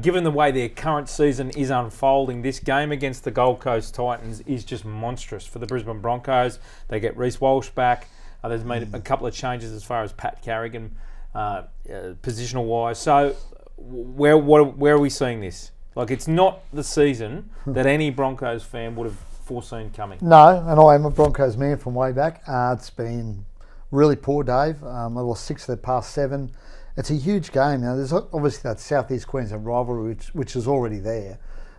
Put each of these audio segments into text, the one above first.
given the way their current season is unfolding, this game against the Gold Coast Titans is just monstrous for the Brisbane Broncos. They get Reece Walsh back. There's made a couple of changes as far as Pat Carrigan, positional wise. So where are we seeing this? Like, it's not the season that any Broncos fan would have foreseen coming. No, and I am a Broncos man from way back. It's been really poor, Dave. They lost 6 of their past 7. It's a huge game. Now, there's obviously that South East Queensland rivalry, which is already there,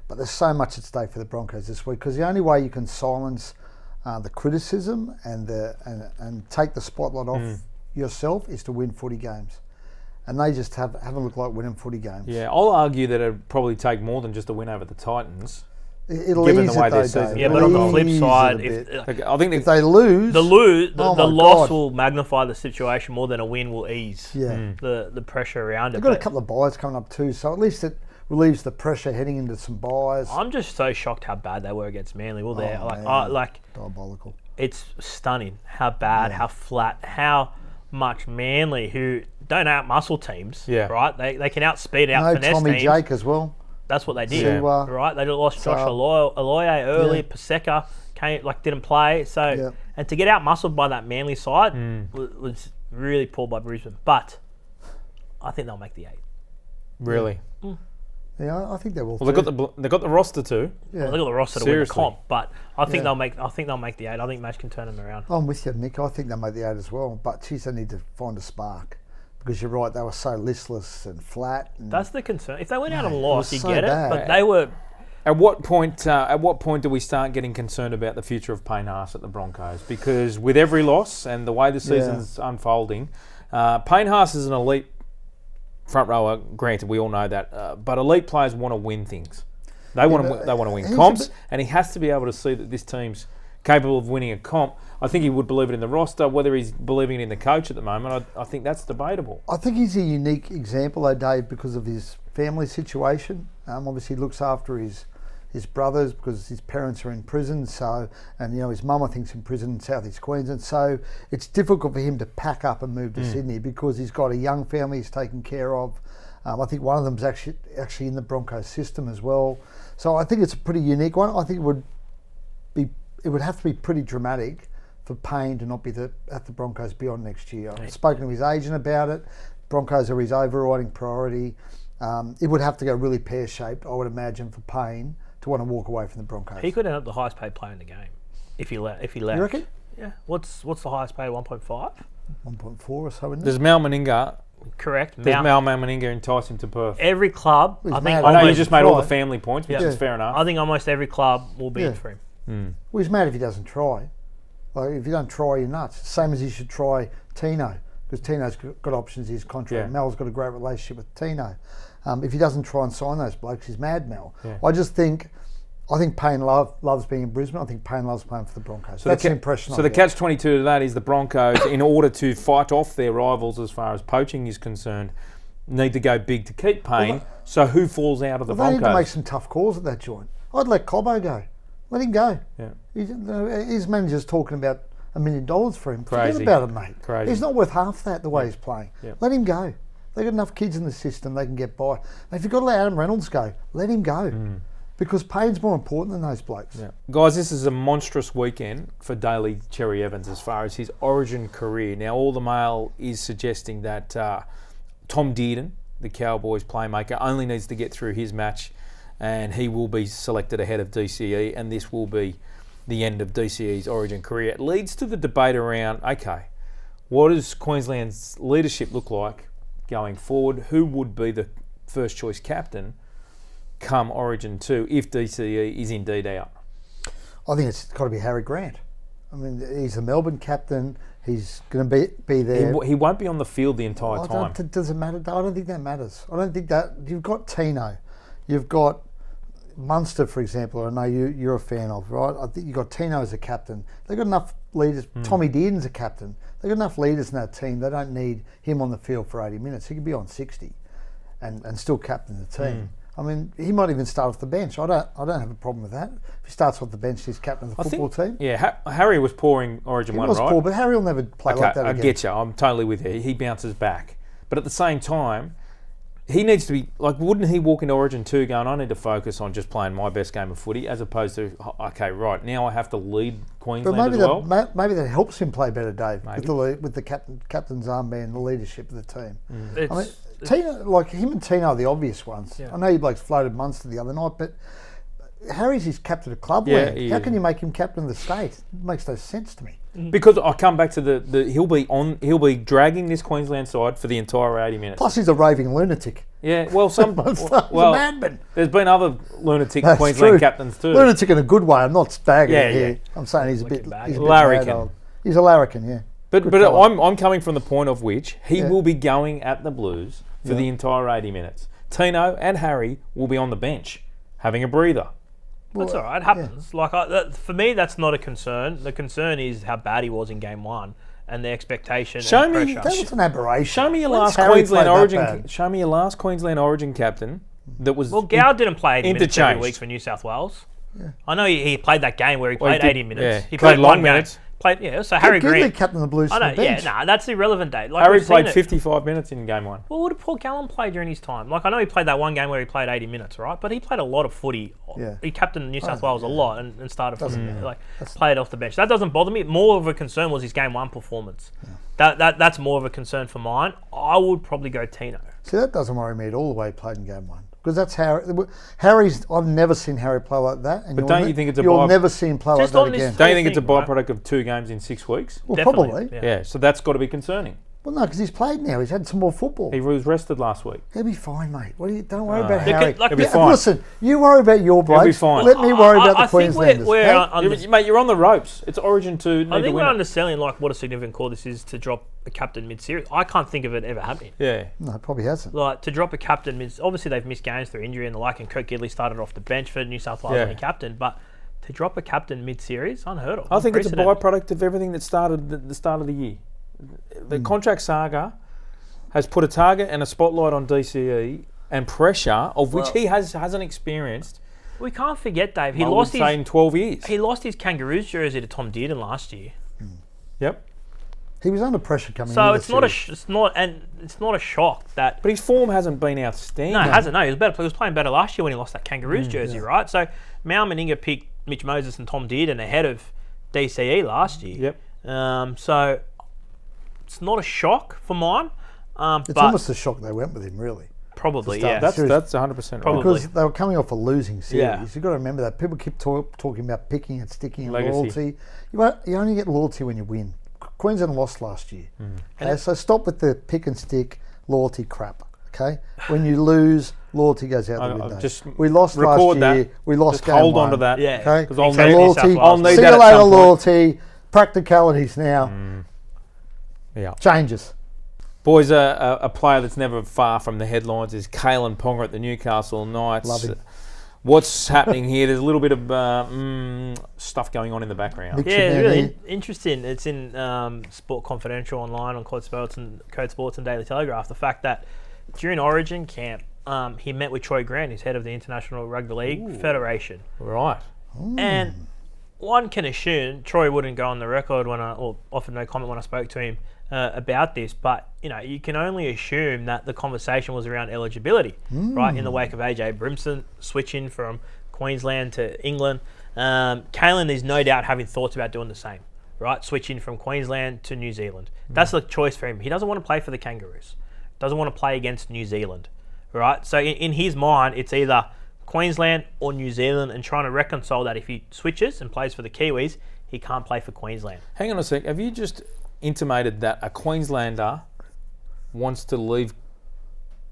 but there's so much at stake for the Broncos this week, because the only way you can silence the criticism and take the spotlight off yourself is to win footy games. And they just haven't looked like winning footy games. Yeah, I'll argue that it'd probably take more than just a win over the Titans. It'll given ease the way it their though, season. Dave. Yeah, It'll but on the flip ease side, it a bit. I think if they lose, the oh my loss God. will magnify the situation more than a win will ease the pressure around they've it. got a couple of buys coming up too, so at least it relieves the pressure heading into some buys. I'm just so shocked how bad they were against Manly. Well, they're Man. Diabolical. It's stunning how bad, how flat, how much Manly, who don't out-muscle teams, right? They can outspeed, out-finesse Tommy teams. Jake as well. That's what they did, Siwa. right? They lost Josh Aloye early. Paseka didn't play. So, and to get out-muscled by that Manly side was really poor by Brisbane. But I think they'll make the 8. Really? Yeah, I think they will. Well, they've got the roster too. Yeah. Well, they've got the roster to win the comp, but I think they'll make the 8. I think Madge can turn them around. I'm with you, Nick. I think they'll make the 8 as well. But geez, they need to find a spark, because you're right. They were so listless and flat. And That's the concern. If they went out and lost, you so get bad. it. But they were. At what point do we start getting concerned about the future of Payne Haas at the Broncos? Because with every loss and the way the season's unfolding, Payne Haas is an elite front rower. Granted, we all know that, but elite players want to win things. They want to win comps, and he has to be able to see that this team's capable of winning a comp. I think he would believe it in the roster. Whether he's believing it in the coach at the moment, I think that's debatable. I think he's a unique example, though, Dave, because of his family situation. Obviously, he looks after his brothers because his parents are in prison. So, and his mum, I think, is in prison in South East Queensland. So it's difficult for him to pack up and move to Sydney, because he's got a young family he's taken care of. I think one of them's actually in the Broncos system as well. So I think it's a pretty unique one. I think it would have to be pretty dramatic for Payne to not be at the Broncos beyond next year. I've spoken to his agent about it. Broncos are his overriding priority. It would have to go really pear-shaped, I would imagine, for Payne to want to walk away from the Broncos. He could end up the highest paid player in the game if he left. You reckon? Yeah. What's the highest paid? 1.5. 1.4 or so, isn't it? Does Mal Meninga? Correct. Does Mal Meninga entice him to Perth? Every club, He's I think. mad. I know you almost just made all the try. family points, which is fair enough. I think almost every club will be in for him. Well, he's mad if he doesn't try. Like, if you don't try, you're nuts. Same as he should try Tino, because Tino's got options in his contract. Yeah. Mel's got a great relationship with Tino. If he doesn't try and sign those blokes, he's mad, Mel. Yeah. I think Payne loves being in Brisbane. I think Payne loves playing for the Broncos. So that's the impression. So the catch-22 to that is the Broncos, in order to fight off their rivals as far as poaching is concerned, need to go big to keep Payne. So who falls out of the Broncos? They need to make Broncos? some tough calls at that joint. I'd let Cobbo go. Let him go. Yeah. His manager's talking about $1 million for him. Crazy. Forget about it, mate. Crazy. He's not worth half that the way he's playing. Yeah. Let him go. They've got enough kids in the system, they can get by. And if you've got to let Adam Reynolds go, let him go. Because Payne's more important than those blokes. Yeah. Guys, this is a monstrous weekend for Daly Cherry-Evans as far as his origin career. Now, all the mail is suggesting that Tom Dearden, the Cowboys playmaker, only needs to get through his match and he will be selected ahead of DCE, and this will be the end of DCE's origin career. It leads to the debate around, okay, what does Queensland's leadership look like going forward? Who would be the first choice captain come Origin 2 if DCE is indeed out? I think it's got to be Harry Grant. I mean, he's the Melbourne captain. He's going to be there. He won't be on the field the entire time. Does it matter? I don't think that matters. I don't think that. You've got Tino. You've got Munster, for example, I know you're a fan of, right? I think you've got Tino as a captain. They've got enough leaders. Tommy Dearden's a captain. They've got enough leaders in that team. They don't need him on the field for 80 minutes. He could be on 60 and still captain the team. I mean, he might even start off the bench. I don't have a problem with that. If he starts off the bench, he's captain of the football team. Yeah, Harry was poor in Origin 1, right? He was poor, but Harry will never play like that again. I get you. I'm totally with you. He bounces back. But at the same time, he needs to be like, wouldn't he walk into Origin 2 going, I need to focus on just playing my best game of footy, as opposed to, okay, right, now I have to lead Queensland But maybe as well? maybe that helps him play better, Dave, Maybe. with the captain's armband, the leadership of the team. It's, I mean, Tino, like him and Tino are the obvious ones. Yeah. I know you blokes floated Munster the other night, but Harry's his captain of club Yeah, land. How can you make him captain of the state? It makes no sense to me. Because I come back to he'll be dragging this Queensland side for the entire 80 minutes. Plus, he's a raving lunatic. Yeah, well, He's a madman. There's been other lunatic That's Queensland true. captains too. Lunatic in a good way. I'm not staggering Yeah, here. yeah. I'm saying he's a bit Larrikin. mad. He's a larrikin, yeah. But Good fella. I'm coming from the point of which he will be going at the Blues for the entire 80 minutes. Tino and Harry will be on the bench having a breather. That's all right. It happens. Like for me, that's not a concern. The concern is how bad he was in game one and the expectation and pressure. That was an aberration. Show me your When's last Harry Queensland played that Origin. bad? Show me your last Queensland Origin captain that was. Well, Gow didn't play 80 minutes every interchanged. week for New South Wales. I know he played that game where he Well, he played did- 80 minutes. yeah. He Played long one game. minutes. So Harry Gidley Grant. captain the Blues I from know, the bench. that's irrelevant, Dave. Like, Harry we've seen played it. 55 minutes in game one. Well, what did Paul Kalyn play during his time? Like, I know he played that one game where he played 80 minutes, right? But he played a lot of footy. Yeah. He captained New South Wales a lot and started from matter. played off the bench. That doesn't bother me. More of a concern was his game one performance. That's more of a concern for mine. I would probably go Tino. See, that doesn't worry me at all the way he played in game one. Because that's Harry's. I've never seen Harry play like that. And But don't you think it's a you'll vibe- never see him play like Just that on this again? Don't you think it's a thing, right? byproduct of 2 games in 6 weeks? Well, Definitely, probably. Yeah, so that's got to be concerning. Well, no, because he's played now. He's had some more football. He was rested last week. He'll be fine, mate. Don't worry about Harry. He'll be fine. Listen, you worry about your blokes. fine. Let me worry about the I think Queenslanders. we're Hey? Mate, you're on the ropes. It's Origin 2. I Need to think we're win it. underselling like what a significant call this is to drop a captain mid-series. I can't think of it ever happening. Yeah. No, probably hasn't. Like to drop a captain mid. Obviously, they've missed games through injury and the like, and Kurt Gidley started off the bench for New South Wales Yeah. when he captain. But to drop a captain mid-series, unheard of. I think it's a Unprecedented. byproduct of everything that started at the start of the year. The contract saga has put a target and a spotlight on DCE and pressure of which he hasn't experienced. We can't forget, Dave. He I would lost say his in 12 years. he lost his Kangaroos jersey to Tom Dearden last year. Yep. He was under pressure coming So into it's the not series. it's not a shock that. But his form hasn't been outstanding. No, it hasn't. No, he was better. He was playing better last year when he lost that Kangaroos jersey, right? So Mal Meninga picked Mitch Moses and Tom Dearden ahead of DCE last year. Yep. So it's not a shock for mine. It's But almost a shock they went with him, really. probably, to start yeah. That's 100% right. Probably. Because they were coming off a losing series. Yeah. You've got to remember that. People keep talking about picking and sticking and Legacy. loyalty. You only get loyalty when you win. Queensland lost last year. Okay, so stop with the pick and stick loyalty crap. Okay? When you lose, loyalty goes out the window. just We lost record last year. that. We lost Just game hold one. on to that. Yeah. Okay? Because I'll Exactly. need loyalty. I'll need See that you at later, some point. loyalty. Practicalities now. Yeah. Changes. Boys, a player that's never far from the headlines is Kalyn Ponga at the Newcastle Knights. Love him. What's happening here? There's a little bit of stuff going on in the background. Big Yeah, it's really Shanini. interesting. It's in Sport Confidential online on Code Sports and Daily Telegraph. The fact that during Origin camp, he met with Troy Grant, who's head of the International Rugby League Federation. Right. And one can assume Troy wouldn't go on the record or offered no comment when I spoke to him about this, but you can only assume that the conversation was around eligibility, right? In the wake of AJ Brimson switching from Queensland to England, Kalyn is no doubt having thoughts about doing the same, right? Switching from Queensland to New Zealand. That's the choice for him. He doesn't want to play for the Kangaroos. Doesn't want to play against New Zealand, right? So in his mind, it's either Queensland or New Zealand, and trying to reconcile that if he switches and plays for the Kiwis, he can't play for Queensland. Hang on a sec. Have you just intimated that a Queenslander wants to leave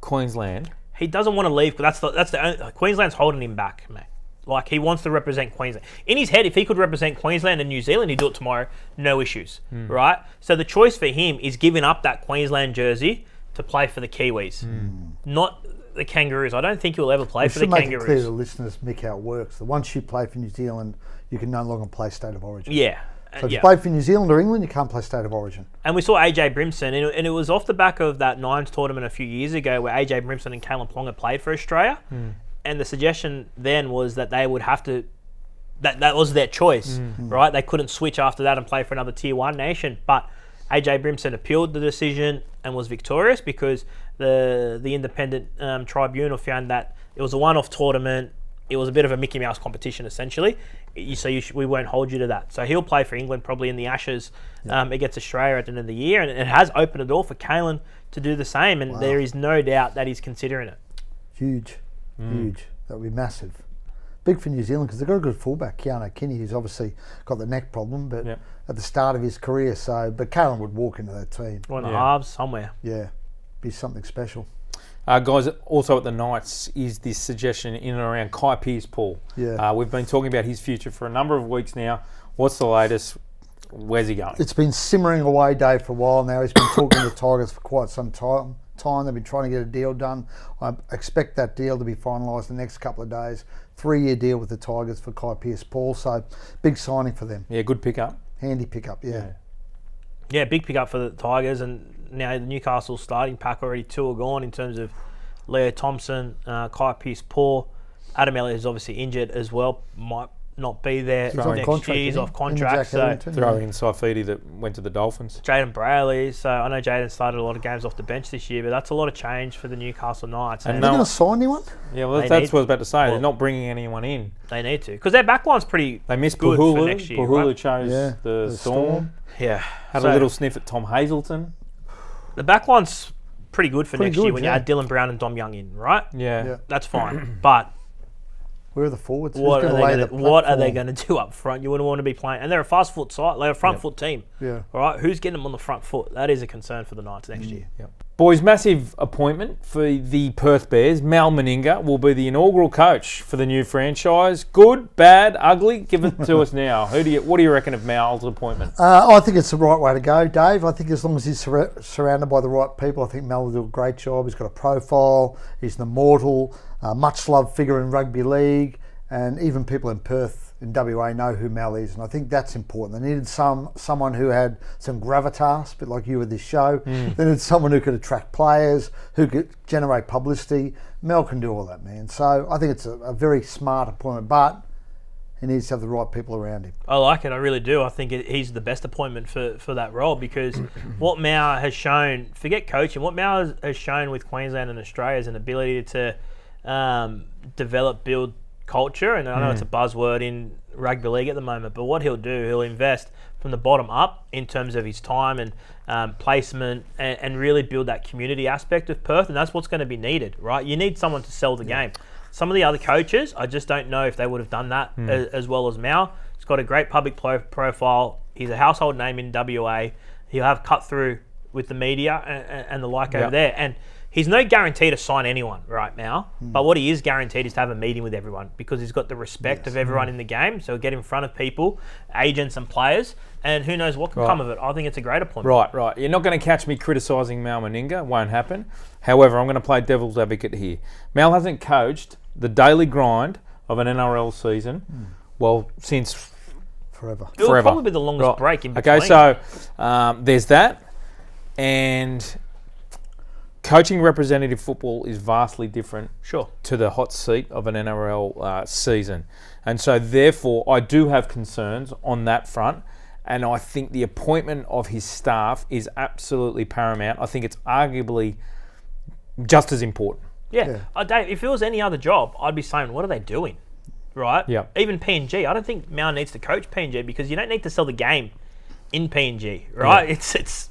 Queensland? He doesn't want to leave because that's the only, Queensland's holding him back, mate. Like, he wants to represent Queensland. In his head, if he could represent Queensland and New Zealand, he'd do it tomorrow, no issues, right? So the choice for him is giving up that Queensland jersey to play for the Kiwis, not the Kangaroos. I don't think he'll ever play We for the should make it clear to Kangaroos. the listeners, Mick, how it works. That once you play for New Zealand, you can no longer play State of Origin. Yeah. So if you play for New Zealand or England, you can't play State of Origin. And we saw AJ Brimson, and it was off the back of that Nines tournament a few years ago where AJ Brimson and Kalyn Ponga played for Australia. And the suggestion then was that they would have to, that was their choice, right? They couldn't switch after that and play for another Tier 1 nation. But AJ Brimson appealed the decision and was victorious because the independent tribunal found that it was a one-off tournament. It was a bit of a Mickey Mouse competition, essentially. We won't hold you to that. So he'll play for England probably in the Ashes against Australia at the end of the year, and it has opened a door for Kalyn to do the same. And there is no doubt that he's considering it. Huge. That would be massive. Big for New Zealand because they've got a good fullback, Keano Kinney, who's obviously got the neck problem, but at the start of his career. But Kalyn would walk into that team. One of the halves somewhere. Yeah, be something special. Guys, also at the Knights is this suggestion in and around Kai Pearce-Paul. Yeah. We've been talking about his future for a number of weeks now. What's the latest? Where's he going? It's been simmering away, Dave, for a while now. He's been talking to Tigers for quite some time. They've been trying to get a deal done. I expect that deal to be finalised in the next couple of days. 3-year deal with the Tigers for Kai Pearce-Paul. So big signing for them. Yeah, good pickup. Handy pickup, yeah. Yeah, big pickup for the Tigers, and now the Newcastle starting pack already 2 are gone in terms of Leo Thompson, Kai Pearce-Paul. Adam Elliott is obviously injured as well, might not be there next year. He's off contract. So throwing in Saifidi that went to the Dolphins. Jaden Brayley. So I know Jaden started a lot of games off the bench this year, but that's a lot of change for the Newcastle Knights. And they're going to sign anyone? Yeah, well, that's what I was about to say. They're not bringing anyone in. They need to, because their backline's pretty They missed good Pahulu. for next year. Pahulu chose the Storm. Yeah. Had a little sniff at Tom Hazelton. The backline's pretty good for next year when you yeah. add Dylan Brown and Dom Young in, right? Yeah. That's fine. But where are the forwards? what are they going to do up front? You wouldn't want to be playing. And they're a fast foot side. They're a front foot team. Yeah. All right. Who's getting them on the front foot? That is a concern for the Knights next year. Yep. Boys, massive appointment for the Perth Bears. Mal Meninga will be the inaugural coach for the new franchise. Good, bad, ugly? Give it to us now. What do you reckon of Mal's appointment? I think it's the right way to go, Dave. I think as long as he's surrounded by the right people, I think Mal will do a great job. He's got a profile. He's an immortal, much-loved figure in rugby league. And even people in Perth, in WA, know who Mal is. And I think that's important. They needed someone who had some gravitas, a bit like you with this show. They needed someone who could attract players, who could generate publicity. Mal can do all that, man. So I think it's a very smart appointment, but he needs to have the right people around him. I like it. I really do. I think he's the best appointment for that role, because what Mal has shown, forget coaching, what Mal has shown with Queensland and Australia is an ability to develop, build culture. And I know it's a buzzword in rugby league at the moment, but what he'll do, he'll invest from the bottom up in terms of his time and placement, and really build that community aspect of Perth. And that's what's going to be needed, right? You need someone to sell the game. Some of the other coaches, I just don't know if they would have done that as well as Mal. He's got a great public profile. He's a household name in WA. He'll have cut through with the media and the like over there. And he's no guarantee to sign anyone right now, but what he is guaranteed is to have a meeting with everyone, because he's got the respect of everyone in the game. So he'll get in front of people, agents and players, and who knows what can come of it. I think it's a great appointment. Right. You're not going to catch me criticising Mal Meninga. Won't happen. However, I'm going to play devil's advocate here. Mal hasn't coached the daily grind of an NRL season, since Forever. It'll probably be the longest break in between. Okay, so there's that. And coaching representative football is vastly different to the hot seat of an NRL season. And so therefore I do have concerns on that front, and I think the appointment of his staff is absolutely paramount. I think it's arguably just as important. Yeah. Dave, if it was any other job, I'd be saying, what are they doing? Right? Yeah. Even PNG, I don't think Mal needs to coach PNG, because you don't need to sell the game in PNG, right? Yeah.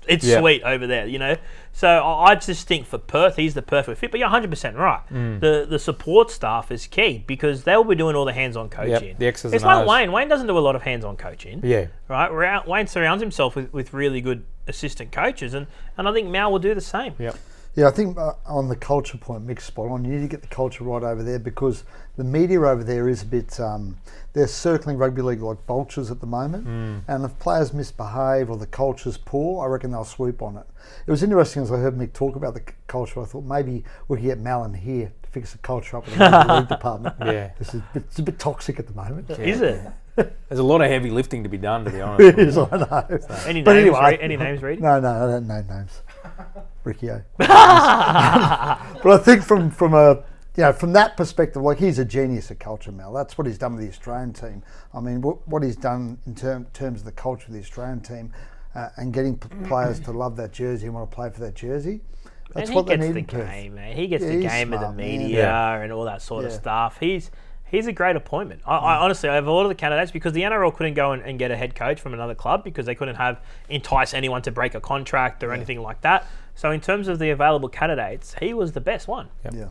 It's sweet over there, you know. So I just think for Perth, he's the perfect fit. But you're 100% right. The support staff is key, because they'll be doing all the hands-on coaching. The X's it's and like O's. Wayne. Wayne doesn't do a lot of hands-on coaching. Yeah. Right? Wayne surrounds himself with really good assistant coaches, and I think Mal will do the same. Yep. Yeah, I think on the culture point, Mick's spot on. You need to get the culture right over there, because the media over there is a bit... they're circling rugby league like vultures at the moment. And if players misbehave or the culture's poor, I reckon they'll swoop on it. It was interesting as I heard Mick talk about the culture. I thought maybe we could get Mal in here to fix the culture up in the rugby league department. Yeah. It's a bit toxic at the moment. Yeah. Is it? There's a lot of heavy lifting to be done, to be honest. It is, I know. So. Any names, Reedy? No, I don't know names. Riccio. But I think from that perspective, like, he's a genius at culture, Mal. That's what he's done with the Australian team. I mean, what he's done in terms of the culture of the Australian team, and getting players to love that jersey and want to play for that jersey. That's and what he they gets need the in Perth. game, man. He gets Yeah, the he's game with the smart, man. media and all that sort of stuff. He's a great appointment. I honestly, I have a lot of the candidates because the NRL couldn't go and get a head coach from another club because they couldn't entice anyone to break a contract or anything like that. So in terms of the available candidates, he was the best one. Yep. Yeah.